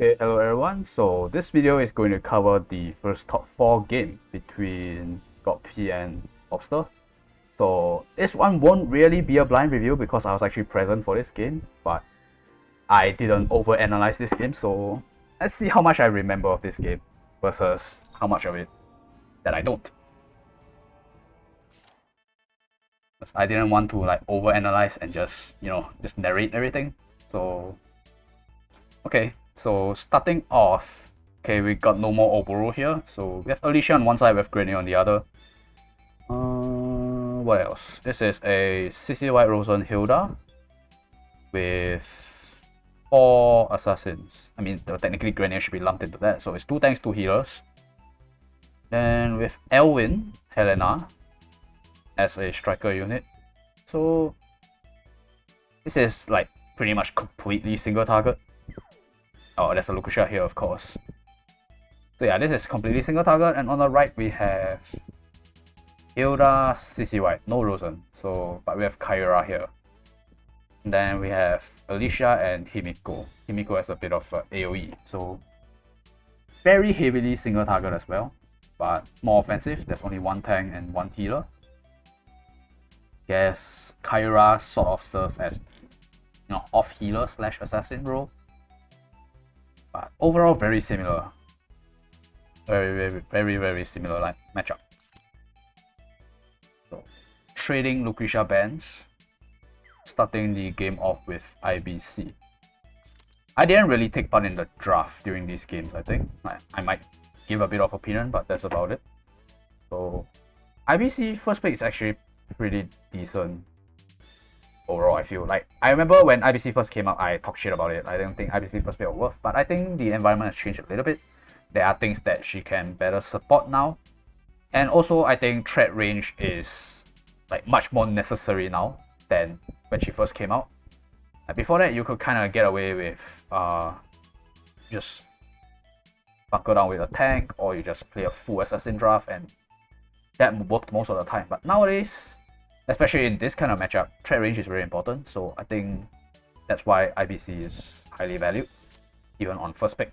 Okay, hello everyone. So this video is going to cover the first top 4 game between GodP and Lobster. So this one won't really be a blind review because I was actually present for this game, but I didn't overanalyze this game, so let's see how much I remember of this game versus how much of it that I don't. I didn't want to like overanalyze and just narrate everything. So okay. So starting off, okay, we got no more Oboro here. So we have Alicia on one side, we have Grenier on the other. What else? This is a CC White Rosen Hilda with 4 assassins. I mean, technically Grenier should be lumped into that. So it's 2 tanks, 2 healers. Then with Elwin, Helena as a striker unit. So this is like pretty much completely single target. Oh, there's a Lucretia here, of course. So yeah, this is completely single target, and on the right we have Hilda, CC White, no Rosen. So, but we have Kyra here. And then we have Alicia and Himiko. Himiko has a bit of AoE, so very heavily single target as well, but more offensive. There's only 1 tank and 1 healer. Guess Kyra sort of serves as the off healer / assassin role. But overall, very similar. Very similar like matchup. So, trading Lucretia bands. Starting the game off with IBC. I didn't really take part in the draft during these games, I think. I might give a bit of opinion, but that's about it. So, IBC first pick is actually pretty decent. Overall, I feel like I remember when IBC first came out, I talked shit about it. I don't think IBC first pick was worth, but I think the environment has changed a little bit. There are things that she can better support now, and also I think threat range is like much more necessary now than when she first came out. Like before that, you could kind of get away with just bunker down with a tank, or you just play a full assassin draft, and that worked most of the time. But nowadays, especially in this kind of matchup, threat range is very important, so I think that's why IBC is highly valued, even on first pick.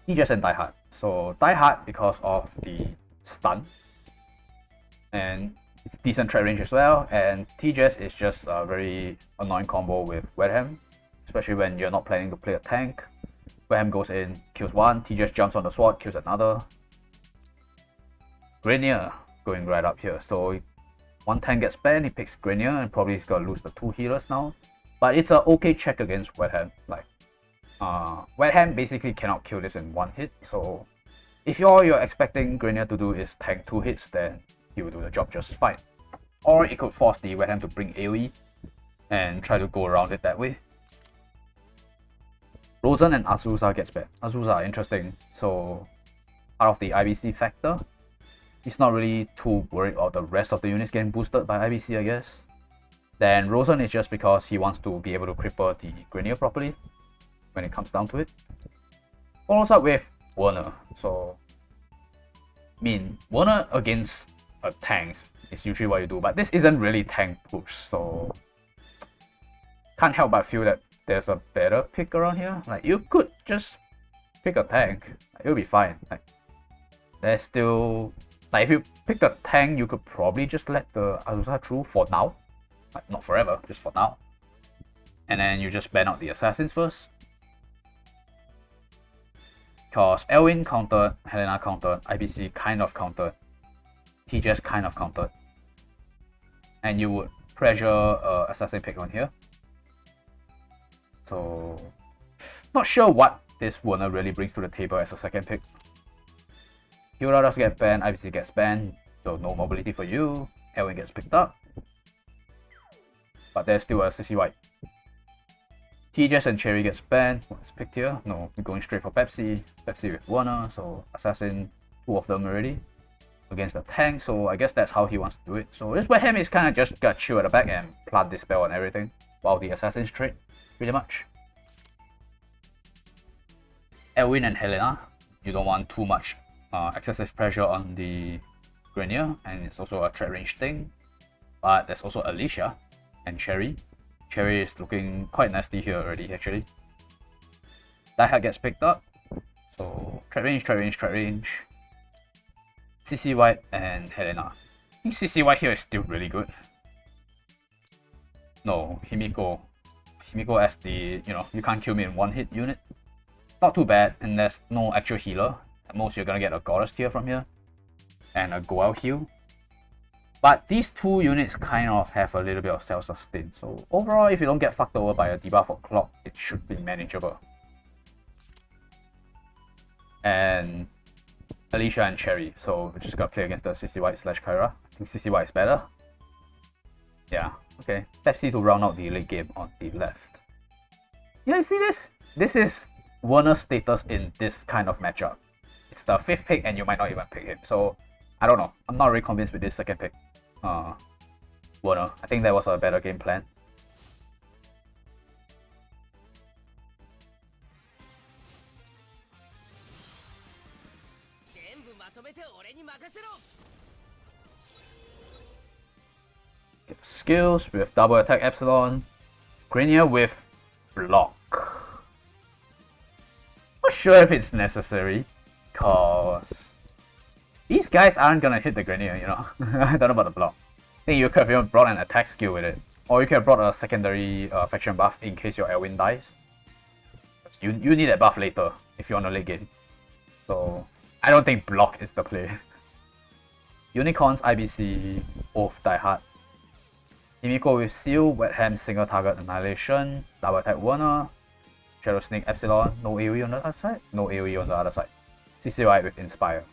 Tejas and Dieharte. So Dieharte because of the stun, and it's decent threat range as well, and Tejas is just a very annoying combo with Wetham, especially when you're not planning to play a tank. Wetham goes in, kills 1, Tejas jumps on the sword, kills another. Grenier going right up here, so 1 tank gets banned, he picks Grenier, and probably he's gonna lose the 2 healers now. But it's a okay check against Wetham. Like, Wetham basically cannot kill this in 1 hit, so if all you're expecting Grenier to do is tank 2 hits, then he will do the job just fine. Or it could force the Wetham to bring AoE and try to go around it that way. Rosen and Azusa gets banned. Azusa, interesting. So, out of the IBC factor, he's not really too worried about the rest of the units getting boosted by IBC, I guess. Then Rosen is just because he wants to be able to cripple the Grenier properly when it comes down to it. Follows up with Werner. So, I mean, Werner against a tank is usually what you do, but this isn't really tank push, so can't help but feel that there's a better pick around here. Like, you could just pick a tank, it'll be fine. Like, there's still, like, if you pick a tank, you could probably just let the Azusa through for now. Like, not forever, just for now. And then you just ban out the assassins first. Because Elwin countered, Helena countered, IBC kind of countered, Tejas kind of countered. And you would pressure assassin pick on here. So, not sure what this Werner really brings to the table as a second pick. Hilda does get banned, IBC gets banned, so no mobility for you. Elwin gets picked up, but there's still a CC White. Tejas and Cherie gets banned. What's picked here? No, we're going straight for Pepsi. Pepsi with Werner, so assassin, 2 of them already against the tank. So I guess that's how he wants to do it. So this Wetham is kind of just got chill at the back and plant this spell and everything, while the assassins trade, pretty much. Elwin and Helena, you don't want too much excessive pressure on the Grenier, and it's also a threat range thing. But there's also Alicia and Cherie. Cherie is looking quite nasty here already, actually. dieharte gets picked up. So trade range. CC White and Helena. I think CC White here is still really good. No, Himiko. Himiko as the, you can't kill me in one hit unit. Not too bad, and there's no actual healer. At most you're gonna get a goddess tier from here. And a go out heal. But these two units kind of have a little bit of self-sustain. So overall, if you don't get fucked over by a debuff or clock, it should be manageable. And Alicia and Cherie. So we just gotta play against the CC White / Kyra. I think CC White is better. Yeah, okay. Pepsi to round out the late game on the left. Yeah, you see this? This is Werner's status in this kind of matchup. It's the 5th pick and you might not even pick him. So I don't know. I'm not really convinced with this second pick. Werner. I think that was a better game plan. Skills with double attack epsilon. Grenier with block. Not sure if it's necessary, cause these guys aren't gonna hit the Grenier, I don't know about the block. I think you could have even brought an attack skill with it. Or you could have brought a secondary faction buff in case your Elwyn dies. You need that buff later if you're on a late game. So I don't think block is the play. Unicorns, IBC, both dieharte. Himiko with Seal, Wetham single target annihilation, double attack Werner, Shadow Snake Epsilon, no AoE on the other side, no AoE on the other side. CCY with Inspire.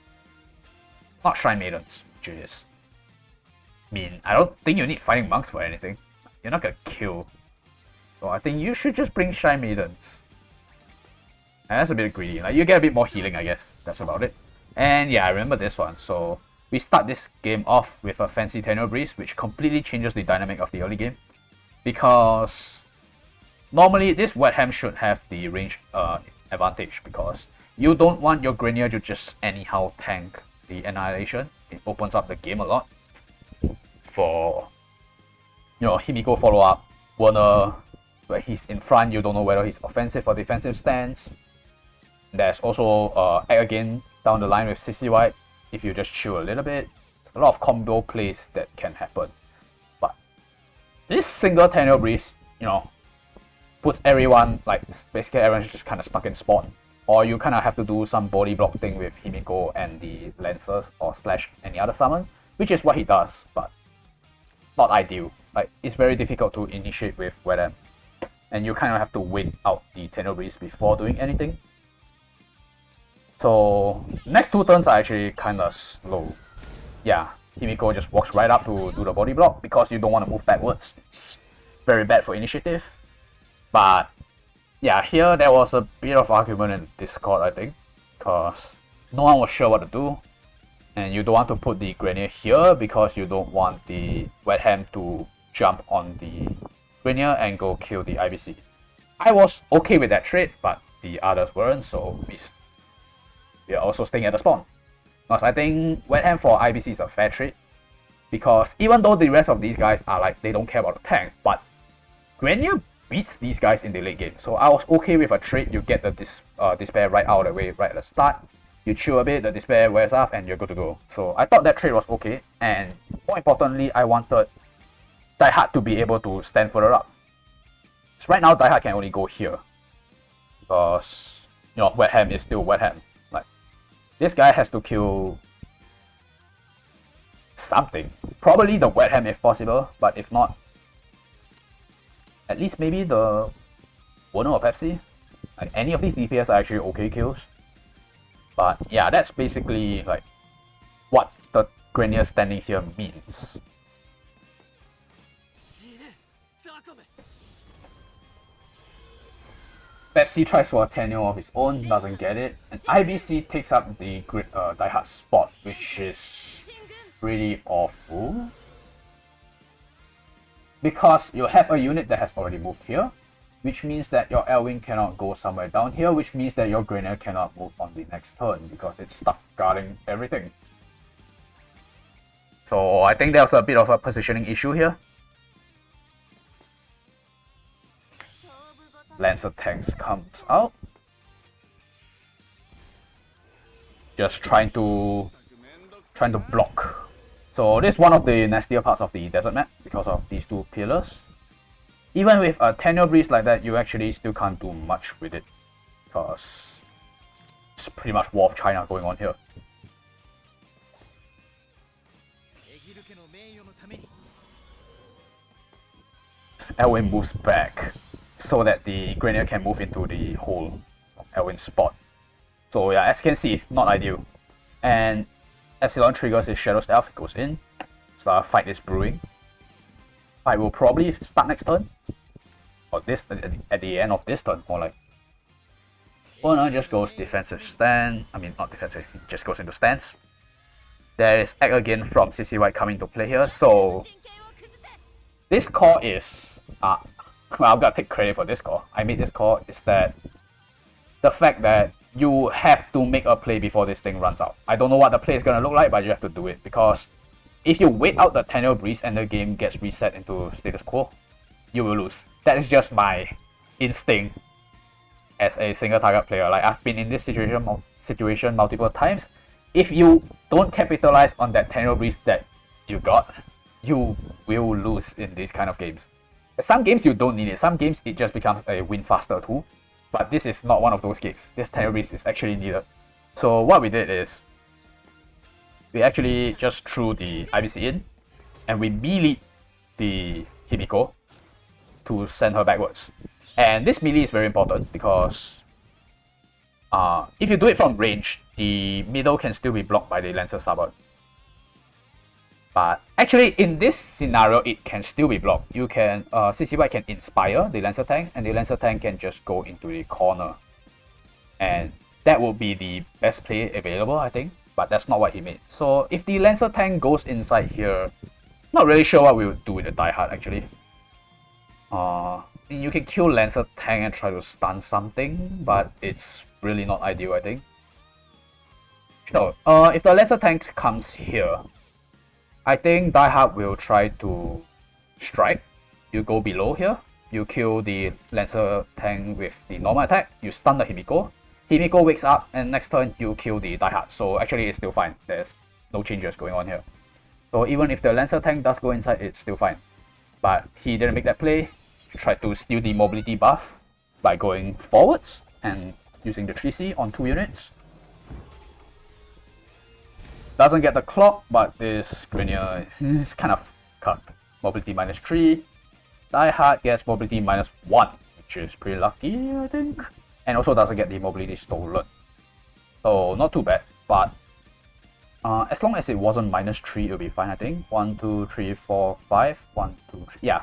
Not Shrine Maidens, Julius. I mean, I don't think you need Fighting Monks for anything. You're not gonna kill. So I think you should just bring Shrine Maidens. And that's a bit greedy. Like, you get a bit more healing, I guess. That's about it. And yeah, I remember this one. So we start this game off with a fancy tennyo breeze, which completely changes the dynamic of the early game. Because normally this Wetham should have the range advantage, because you don't want your Grenier to just anyhow tank the annihilation. It opens up the game a lot. For Himiko follow up, Werner, where he's in front, you don't know whether he's offensive or defensive stance. There's also act again down the line with CC White. If you just chill a little bit, a lot of combo plays that can happen. But this single tennyo breeze, puts everyone, like basically everyone's just kind of stuck in spawn. Or you kind of have to do some body block thing with Himiko and the Lancers or / any other summon, which is what he does, but not ideal. Like, it's very difficult to initiate with Wetham, and you kind of have to wait out the tennyo breeze before doing anything. So next 2 turns are actually kind of slow. Yeah, Himiko just walks right up to do the body block because you don't want to move backwards. It's very bad for initiative. But yeah, here there was a bit of argument in Discord, I think, because no one was sure what to do. And you don't want to put the Grenier here because you don't want the Wetham to jump on the Grenier and go kill the IBC. I was okay with that trade, but the others weren't, so we are also staying at the spawn. Because I think Wetham for IBC is a fair trade, because even though the rest of these guys are like, they don't care about the tank, but Grenier beats these guys in the late game. So I was okay with a trade. You get the despair right out of the way right at the start. You chill a bit, the despair wears off, and you're good to go. So I thought that trade was okay, and more importantly, I wanted dieharte to be able to stand further up. So right now, dieharte can only go here, because Wetham is still Wetham. Like, this guy has to kill something. Probably the Wetham if possible, but if not, at least maybe the Werner or Pepsi. Like, any of these DPS are actually okay kills. But yeah, that's basically like what the Grenier standing here means. Pepsi tries for a tennyo of his own, doesn't get it, and IBC takes up the dieharte spot, which is really awful. Because you have a unit that has already moved here, which means that your Elwyn cannot go somewhere down here, which means that your Grenier cannot move on the next turn because it's stuck guarding everything. So I think there's a bit of a positioning issue here. Lancer tanks comes out. just trying to block. So this is one of the nastier parts of the desert map because of these two pillars. Even with a tennyo breeze like that, you actually still can't do much with it because it's pretty much War of China going on here. Elwyn moves back so that the Grenier can move into the hole of Elwyn's spot. So yeah, as you can see, not ideal. And Epsilon triggers his Shadow Stealth, goes in. So a fight is brewing. Fight will probably start next turn. Or this at the end of this turn, more like. Owner just goes defensive stand. I mean, not defensive, he just goes into stance. There is Act Again from CC White coming to play here. So this call is well, I've got to take credit for this call. I made this call is that the fact that you have to make a play before this thing runs out. I don't know what the play is going to look like, but you have to do it, because if you wait out the tennyo breeze and the game gets reset into status quo, you will lose. That is just my instinct as a single target player. Like, I've been in this situation multiple times. If you don't capitalize on that tennyo breeze that you got, you will lose in these kind of games. Some games you don't need it. Some games it just becomes a win faster tool. But this is not one of those games. This tennyo breeze is actually needed. So what we did is we actually just threw the IBC in and we melee the Himiko to send her backwards. And this melee is very important because if you do it from range, the middle can still be blocked by the Lancer Suburb. But actually in this scenario it can still be blocked. You can CC White can inspire the Lancer tank and the Lancer tank can just go into the corner. And that would be the best play available, I think. But that's not what he made. So if the Lancer tank goes inside here, not really sure what we would do with the dieharte actually. You can kill Lancer tank and try to stun something, but it's really not ideal, I think. So if the Lancer tank comes here, I think dieharte will try to strike. You go below here, you kill the Lancer tank with the normal attack, you stun the Himiko. Himiko wakes up and next turn you kill the dieharte. So actually it's still fine. There's no changes going on here. So even if the Lancer tank does go inside, it's still fine. But he didn't make that play. He tried to steal the mobility buff by going forwards and using the 3C on 2 units. Doesn't get the clock, but this Grenier is kind of cut. Mobility -3. Dieharte gets mobility -1, which is pretty lucky, I think. And also doesn't get the mobility stolen. So not too bad, but as long as it wasn't -3, it'll be fine, I think. 1, 2, 3, 4, 5. 1, 2, 3. Yeah.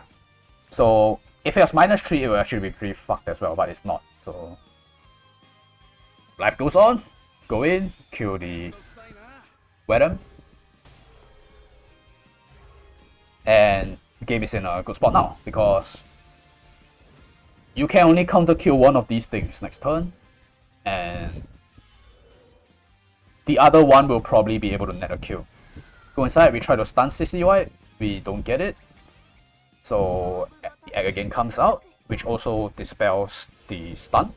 So if it was -3, it would actually be pretty fucked as well, but it's not. So life goes on. Go in, kill the Wetham. And the game is in a good spot now because you can only counter kill one of these things next turn, and the other one will probably be able to net a kill. Go inside, we try to stun CC White, we don't get it. So the egg again comes out, which also dispels the stun.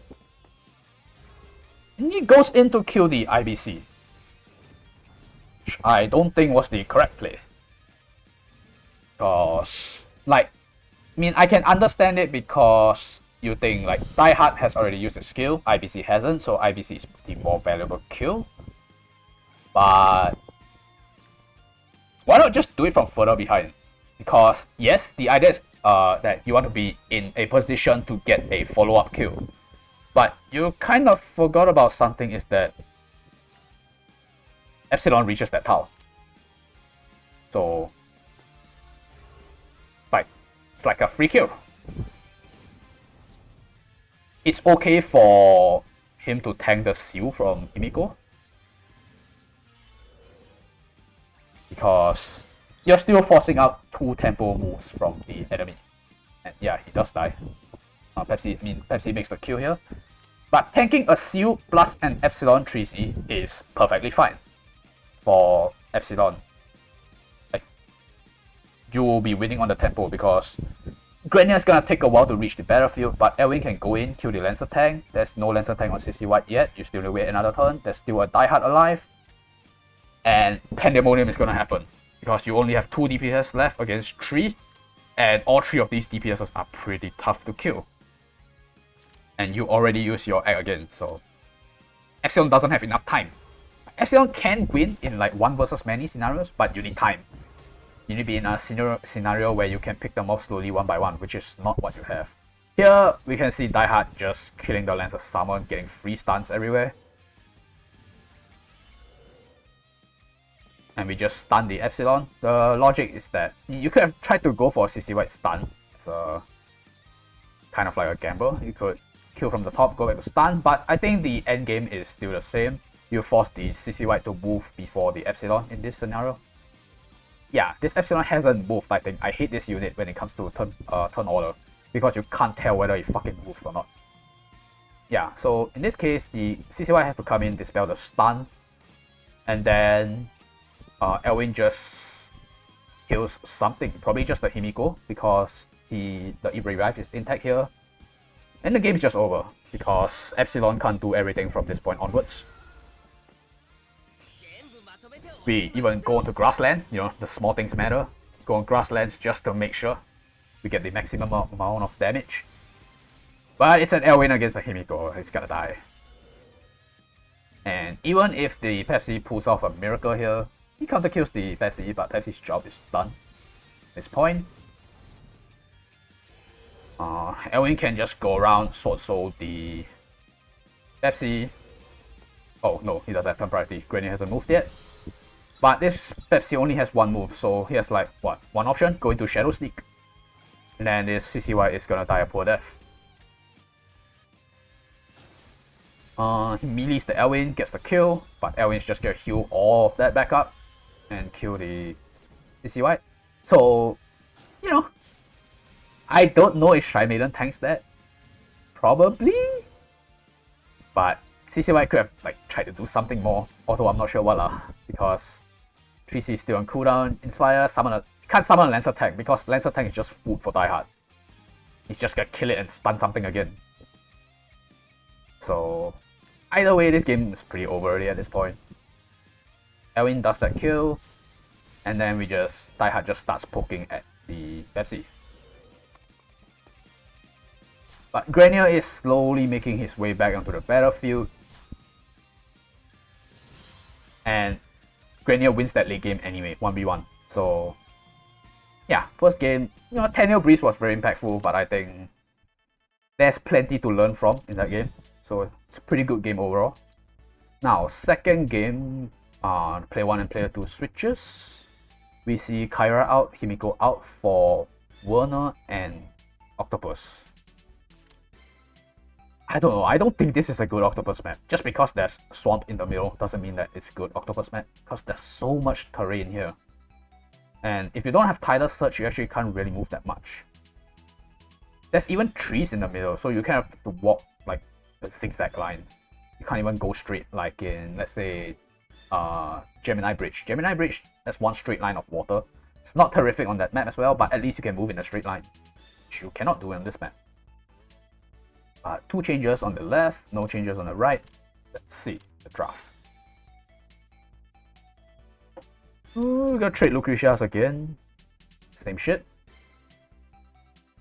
And he goes in to kill the IBC, which I don't think was the correct play. Because, like, I mean, I can understand it because you think, like, dieharte has already used the skill, IBC hasn't, so IBC is the more valuable kill. But why not just do it from further behind? Because, yes, the idea is that you want to be in a position to get a follow-up kill. But you kind of forgot about something, is that Epsilon reaches that tower. So it's like a free kill. It's okay for him to tank the seal from Himiko, because you're still forcing out 2 tempo moves from the enemy. And yeah, he does die. Pepsi makes the kill here. But tanking a seal plus an Epsilon 3C is perfectly fine for Epsilon. Like, you will be winning on the tempo because Grenier is gonna take a while to reach the battlefield, but Elwyn can go in, kill the Lancer tank. There's no Lancer tank on CC White yet. You still need to wait another turn. There's still a dieharte alive. and pandemonium is gonna happen because you only have 2 DPS left against 3, and all 3 of these DPSs are pretty tough to kill. And you already use your egg again, so Epsilon doesn't have enough time. Epsilon can win in like 1 versus many scenarios, but you need time. You need to be in a scenario where you can pick them off slowly 1 by 1, which is not what you have. Here, we can see Dieharte just killing the Lancer Summon, getting free stuns everywhere. And we just stun the Epsilon. The logic is that you could have tried to go for a CC White stun. It's a kind of like a gamble. You could kill from the top, go back to stun, but I think the end game is still the same. You force the CC White to move before the Epsilon in this scenario. Yeah, this Epsilon hasn't moved, I think. I hate this unit when it comes to turn order, because you can't tell whether it fucking moves or not. Yeah, so in this case, the CC White has to come in, dispel the stun, and then Elwin just kills something, probably just the Himiko, because the revive is intact here. And the game is just over, because Epsilon can't do everything from this point onwards. We even go into grassland, you know, the small things matter. Go on grasslands just to make sure we get the maximum amount of damage. But it's an Elwin against a Himiko, it's gonna die. And even if the Pepsi pulls off a miracle here, he counter kills the Pepsi, but Pepsi's job is done at this point. Elwin can just go around Sword Soul the Pepsi. Oh no, he doesn't have turn priority. Grenier hasn't moved yet. But this Pepsi only has 1 move, so he has like, what, 1 option? Go into Shadow Sneak. And then this CCY is gonna die a poor death. He melees the Elwin, gets the kill, but Elwin's just gonna heal all of that back up and kill the CCY. So, you know, I don't know if Shy Maiden tanks that. Probably. But CCY could have like tried to do something more, although I'm not sure what because 3C is still on cooldown. Inspire, summon a... Can't summon a Lancer tank because Lancer tank is just food for Dieharte. He's just gonna kill it and stun something again. So either way, this game is pretty over already at this point. Elwin does that kill, and then Dieharte just starts poking at the Pepsi. But Grenier is slowly making his way back onto the battlefield. And Grenier wins that late game anyway, 1v1. So yeah, first game, you know, Tennyo Breeze was very impactful, but I think there's plenty to learn from in that game. So it's a pretty good game overall. Now, second game, player 1 and player 2 switches. We see Kyra out, Himiko out for Werner and Octopus. I don't know, I don't think this is a good Octopus map. Just because there's swamp in the middle doesn't mean that it's a good Octopus map, because there's so much terrain here. And if you don't have Tidal Surge, you actually can't really move that much. There's even trees in the middle, so you kind of have to walk like a zigzag line. You can't even go straight like in, let's say, Gemini Bridge. Gemini Bridge, that's one straight line of water. It's not terrific on that map as well, but at least you can move in a straight line, which you cannot do on this map. 2 changes on the left, no changes on the right. Let's see the draft. Ooh, we're gonna trade Lucretia's again. Same shit.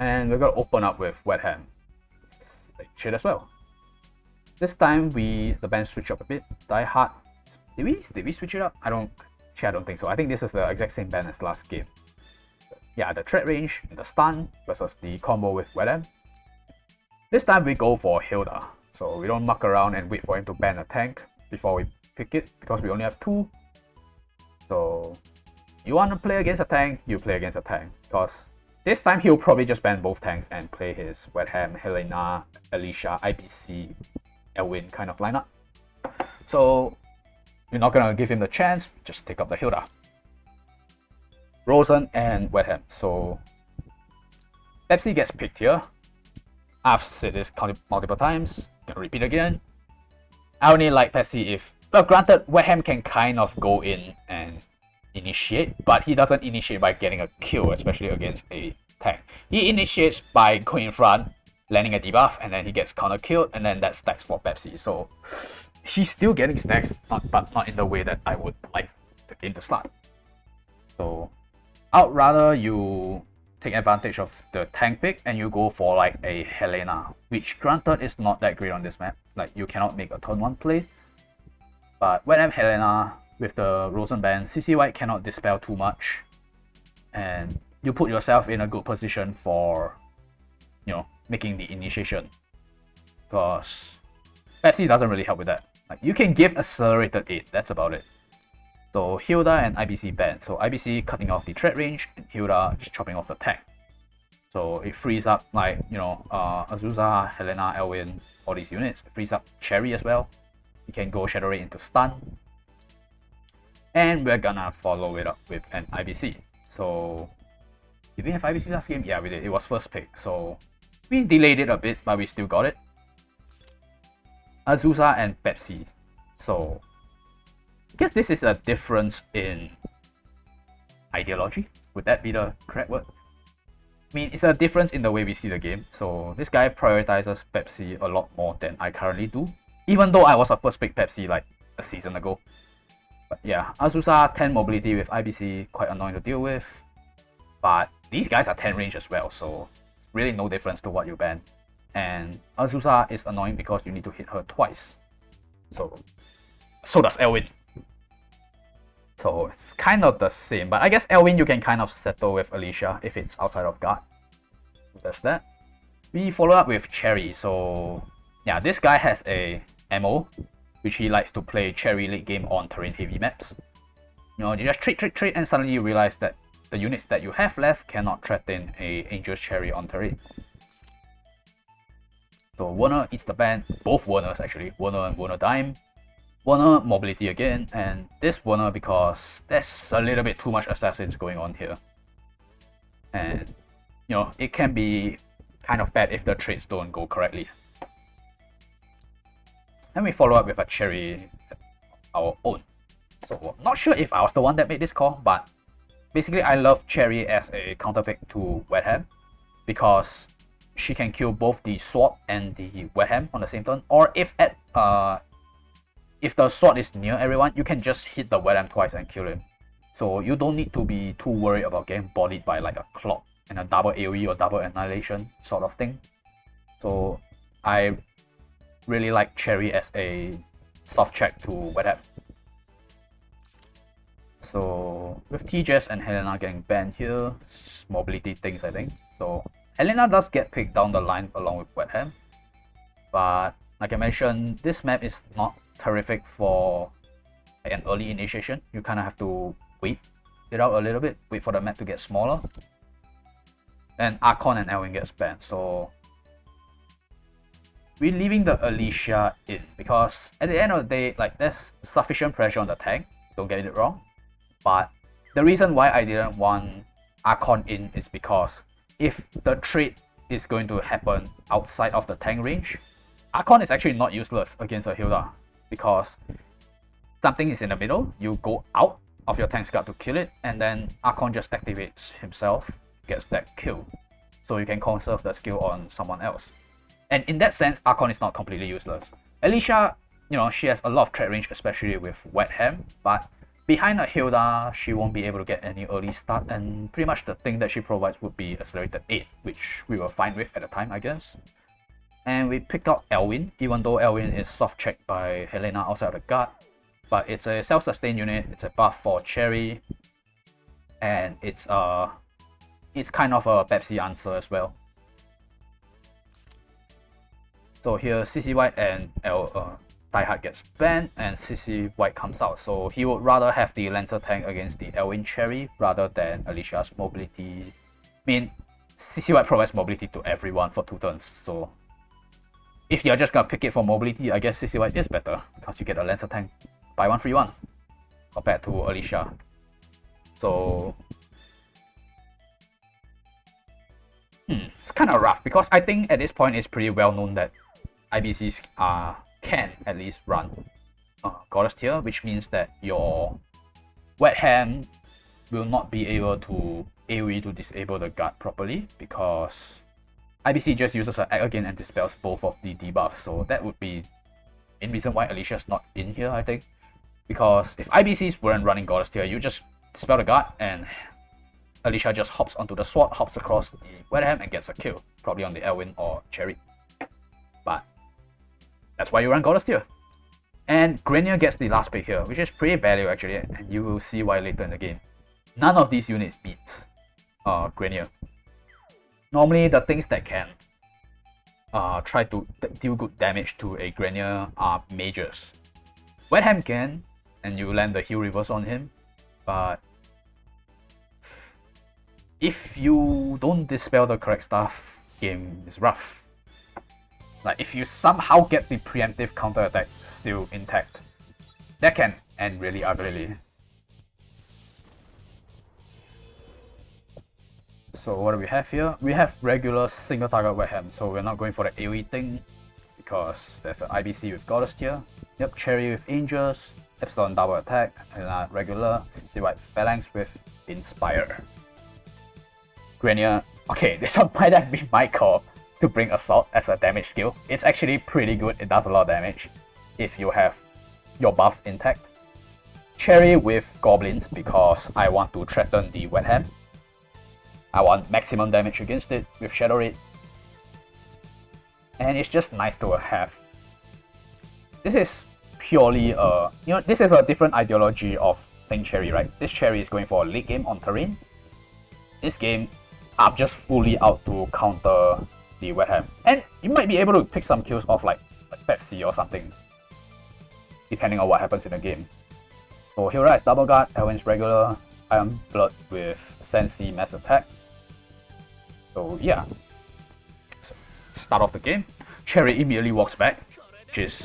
And we're gonna open up with Wetham. Same shit as well. This time the band switch up a bit. Dieharte. Did we switch it up? I don't think so. I think this is the exact same band as last game. Yeah, the threat range, the stun versus the combo with Wetham. This time we go for Hilda, so we don't muck around and wait for him to ban a tank before we pick it, because we only have 2. So you want to play against a tank, you play against a tank, because this time he'll probably just ban both tanks and play his Wetham, Helena, Alicia, IPC, Elwin kind of lineup. So you're not gonna give him the chance, just take up the Hilda. Rosen and Wetham, so Pepsi gets picked here. I've said this multiple times, gonna repeat again. I only like Pepsi if... Well, granted, Wetham can kind of go in and initiate, but he doesn't initiate by getting a kill, especially against a tank. He initiates by going in front, landing a debuff, and then he gets counter killed, and then that stacks for Pepsi. So he's still getting stacks, but not in the way that I would like. game to start. So I'd rather you take advantage of the tank pick and you go for like a Helena, which granted is not that great on this map. Like you cannot make a turn 1 play. But when I'm Helena with the Rosen Band, CC White cannot dispel too much. And you put yourself in a good position for, you know, making the initiation. Because Pepsi doesn't really help with that. Like you can give accelerated 8, that's about it. So Hilda and IBC banned. So IBC cutting off the threat range and Hilda just chopping off the tank. So it frees up like, you know, Azusa, Helena, Elwin, all these units. It frees up Cherie as well. You can go Shadow Ray into stun. And we're gonna follow it up with an IBC. So did we have IBC last game? Yeah, we did. It was first pick. So we delayed it a bit, but we still got it. Azusa and Pepsi. So I guess this is a difference in ideology. Would that be the correct word? I mean, it's a difference in the way we see the game. So this guy prioritizes Pepsi a lot more than I currently do. Even though I was a first pick Pepsi like a season ago. But yeah, Azusa 10 mobility with IBC, quite annoying to deal with. But these guys are 10 range as well, so really no difference to what you ban. And Azusa is annoying because you need to hit her twice. So does Elwin. So it's kind of the same, but I guess Elwin you can kind of settle with Alicia if it's outside of guard. That's that. We follow up with Cherie. So yeah, this guy has a MO, which he likes to play Cherie late game on terrain heavy maps. You know, you just trade, and suddenly you realize that the units that you have left cannot threaten a Angel's Cherie on terrain. So Werner eats the ban, both Werners actually, Werner and Werner Dime. Werner mobility again, and this Werner because there's a little bit too much assassins going on here. And you know, it can be kind of bad if the trades don't go correctly. Then we follow up with a Cherie, our own. So I'm not sure if I was the one that made this call, but basically I love Cherie as a counterpick to Wetham because she can kill both the sword and the Wetham on the same turn. Or if the sword is near everyone, you can just hit the Wetham twice and kill him. So you don't need to be too worried about getting bodied by like a clock and a double AoE or double annihilation sort of thing. So I really like Cherie as a soft check to Wetham. So with TJS and Helena getting banned here, mobility things I think. So Helena does get picked down the line along with Wetham, but like I mentioned, this map is not terrific for an early initiation. You kind of have to wait it out a little bit, wait for the map to get smaller. And Archon and Elwin gets banned, so we're leaving the Alicia in because at the end of the day, like there's sufficient pressure on the tank, don't get it wrong. But the reason why I didn't want Archon in is because if the trade is going to happen outside of the tank range, Archon is actually not useless against a Hilda because something is in the middle, you go out of your tank guard to kill it, and then Archon just activates himself, gets that kill. So you can conserve the skill on someone else. And in that sense, Archon is not completely useless. Alicia, you know, she has a lot of threat range, especially with Wetham, but behind a Hilda, she won't be able to get any early start, and pretty much the thing that she provides would be accelerated 8, which we were fine with at the time, I guess. And we picked out Elwin, even though Elwin is soft checked by Helena outside of the guard. But it's a self-sustained unit, it's a buff for Cherie, and it's kind of a Pepsi answer as well. So here CC White and dieharte gets banned and CC White comes out. So he would rather have the Lancer tank against the Elwin Cherie rather than Alicia's mobility. I mean, CC White provides mobility to everyone for 2 turns, so if you're just gonna pick it for mobility, I guess CC White is better because you get a Lancer tank buy 1 free 1 compared to Alicia. So it's kind of rough because I think at this point it's pretty well known that IBCs can at least run Goddess tier, which means that your Wetham will not be able to AoE to disable the guard properly because IBC just uses her act again and dispels both of the debuffs. So that would be the reason why Alicia's not in here, I think. Because if IBCs weren't running Goddess tier, you just dispel the guard and Alicia just hops onto the sword, hops across the Wetham and gets a kill. Probably on the Elwyn or Cherie. But that's why you run Goddess tier. And Grenier gets the last pick here, which is pretty value actually, and you will see why later in the game. None of these units beats Grenier. Normally the things that can try to deal good damage to a Grenier are mages. Wetham can, and you land the heal reverse on him, but if you don't dispel the correct stuff, game is rough. Like if you somehow get the preemptive counter attack still intact, that can end really uglily. So what do we have here? We have regular single target Wetham, so we're not going for the AoE thing because there's an IBC with Goddess tier. Yep, Cherie with Angels, Epsilon double attack, and regular CC White Phalanx with Inspire. Grenier, okay, this one might have been my call to bring Assault as a damage skill. It's actually pretty good, it does a lot of damage if you have your buffs intact. Cherie with Goblins because I want to threaten the Wetham. I want maximum damage against it with Shadow Raid. And it's just nice to have. This is purely this is a different ideology of playing Cherie, right? This Cherie is going for a late game on terrain. This game, I'm just fully out to counter the Wetham. And you might be able to pick some kills off like Pepsi or something, depending on what happens in the game. So Hilda is double guard, Elwyn's regular, Iron Blood with Sensi mass attack. So yeah, so, start off the game. Cherie immediately walks back, which is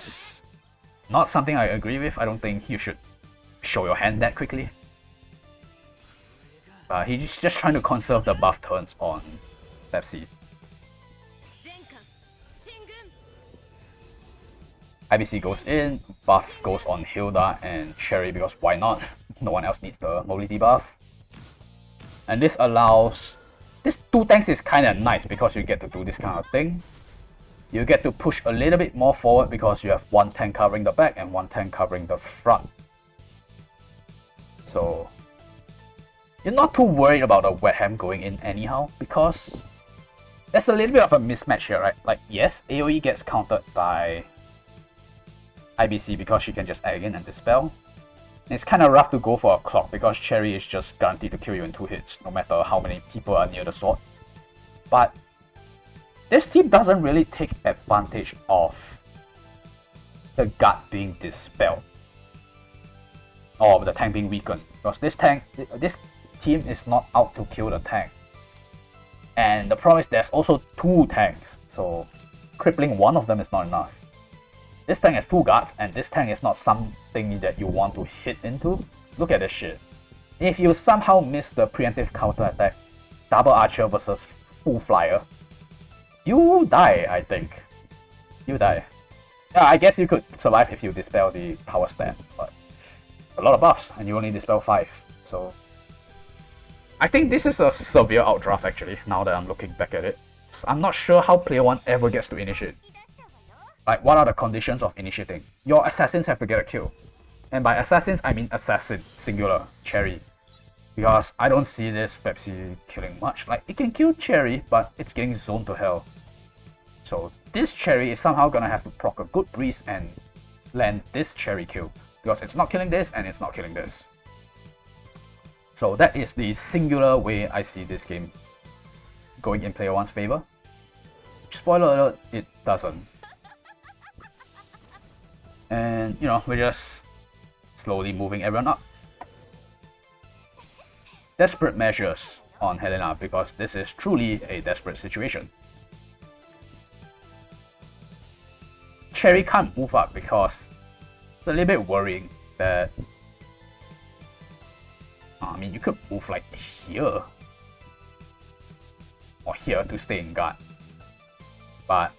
not something I agree with. I don't think you should show your hand that quickly. He's just trying to conserve the buff turns on Pepsi. IBC goes in, buff goes on Hilda and Cherie because why not? No one else needs the mobility buff. And this allows... This 2 tanks is kinda nice because you get to do this kind of thing. You get to push a little bit more forward because you have 1 tank covering the back and 1 tank covering the front. So you're not too worried about the Wetham going in anyhow because there's a little bit of a mismatch here, right? Like yes, AoE gets countered by IBC because she can just egg in and dispel. It's kind of rough to go for a clock because Cherie is just guaranteed to kill you in 2 hits no matter how many people are near the sword. But this team doesn't really take advantage of the guard being dispelled or the tank being weakened because this team is not out to kill the tank. And the problem is there's also 2 tanks, so crippling one of them is not enough. This tank has 2 guards, and this tank is not something that you want to hit into. Look at this shit. If you somehow miss the preemptive counter attack, double archer versus full flyer, you die, I think. You die. Yeah, I guess you could survive if you dispel the power stat, but a lot of buffs, and you only dispel 5, so... I think this is a severe outdraft actually, now that I'm looking back at it. I'm not sure how player 1 ever gets to initiate. Like, what are the conditions of initiating? Your assassins have to get a kill. And by assassins, I mean assassin, singular, Cherie. Because I don't see this Pepsi killing much. Like, it can kill Cherie, but it's getting zoned to hell. So this Cherie is somehow gonna have to proc a good breeze and land this Cherie kill. Because it's not killing this, and it's not killing this. So that is the singular way I see this game going in player 1's favor. Spoiler alert, it doesn't. And you know, we're just slowly moving everyone up. Desperate measures on Helena because this is truly a desperate situation. Cherie can't move up because it's a little bit worrying that I mean, you could move like here or here to stay in guard, but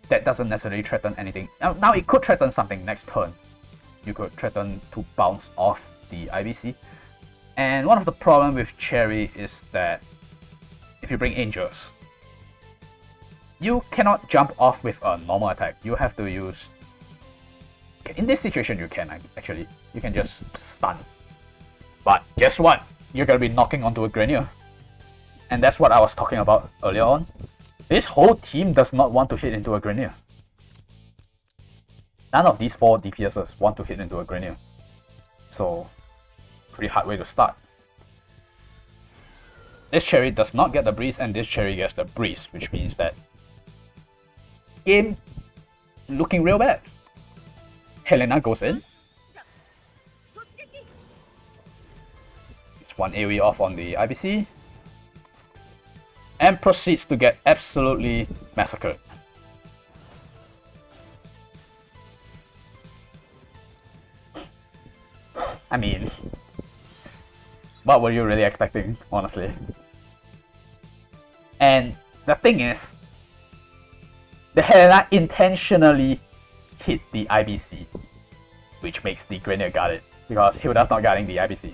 that doesn't necessarily threaten anything. Now it could threaten something next turn. You could threaten to bounce off the IBC. And one of the problems with Cherie is that if you bring Angels, you cannot jump off with a normal attack. You have to use In this situation, you can actually. You can just stun. But guess what? You're gonna be knocking onto a Grenier. And that's what I was talking about earlier on. This whole team does not want to hit into a Grenier. None of these 4 dpses want to hit into a Grenier. So, pretty hard way to start. This Cherie does not get the breeze, and this Cherie gets the breeze, which means that game looking real bad. Helena goes in. It's 1 AoE off on the IBC. And proceeds to get absolutely massacred. I mean, what were you really expecting, honestly? And the thing is, the Helena intentionally hit the IBC, which makes the Grenier guard it, because Hilda's not guarding the IBC.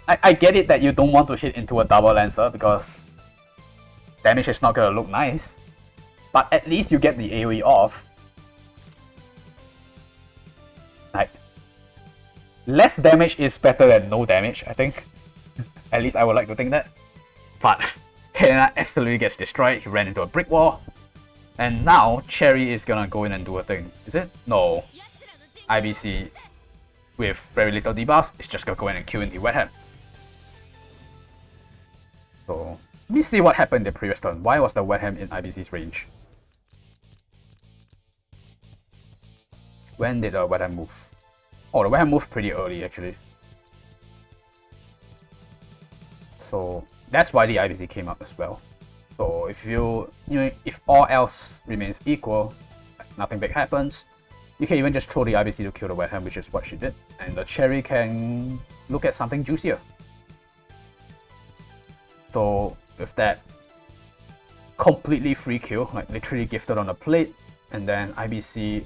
I get it that you don't want to hit into a double lancer because damage is not gonna look nice, but at least you get the AoE off. Like, less damage is better than no damage, I think. At least I would like to think that. But Helena absolutely gets destroyed. He ran into a brick wall. And now Cherie is gonna go in and do a thing. Is it? No. IBC with very little debuffs is just gonna go in and kill in the Wetham. So let me see what happened the previous turn. Why was the Wetham in IBC's range? When did the Wetham move? Oh, the Wetham moved pretty early actually. So that's why the IBC came up as well. So if if all else remains equal, nothing big happens, you can even just throw the IBC to kill the Wetham, which is what she did, and the Cherie can look at something juicier. So with that completely free kill, like literally gifted on a plate, and then IBC,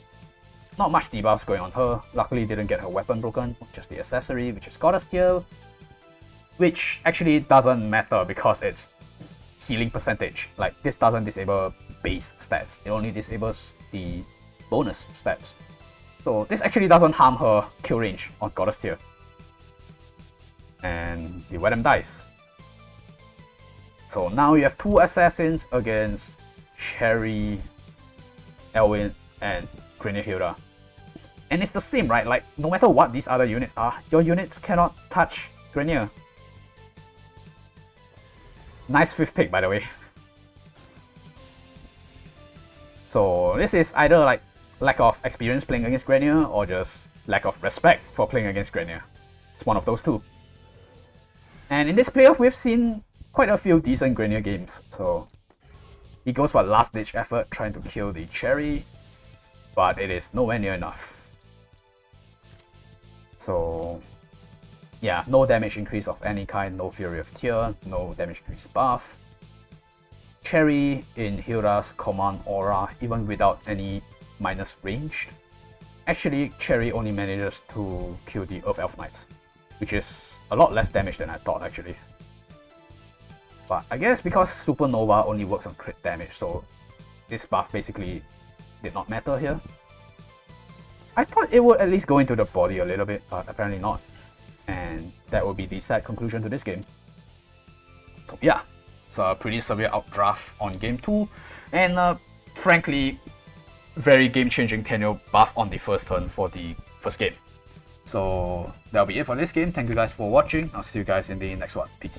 not much debuffs going on her. Luckily didn't get her weapon broken, just the accessory, which is Goddess tier, which actually doesn't matter because it's healing percentage. Like, this doesn't disable base stats, it only disables the bonus stats. So this actually doesn't harm her kill range on Goddess tier. And the Wetham dies. So now you have 2 assassins against Cherie, Elwyn, and Grenier Hilda. And it's the same, right? Like, no matter what these other units are, your units cannot touch Grenier. Nice 5th pick, by the way. So this is either like lack of experience playing against Grenier or just lack of respect for playing against Grenier. It's one of those two. And in this playoff, we've seen quite a few decent Grenier games. So he goes for a last-ditch effort trying to kill the Cherie, but it is nowhere near enough. So yeah, no damage increase of any kind, no Fury of Tear, no damage increase buff. Cherie in Hilda's command aura, even without any minus range. Actually, Cherie only manages to kill the Earth Elf Knights, which is a lot less damage than I thought actually. But I guess because Supernova only works on crit damage, so this buff basically did not matter here. I thought it would at least go into the body a little bit, but apparently not. And that will be the sad conclusion to this game. So yeah, it's a pretty severe outdraft on game 2, and frankly, very game-changing tennyo buff on the first turn for the first game. So that'll be it for this game. Thank you guys for watching. I'll see you guys in the next one. Peace.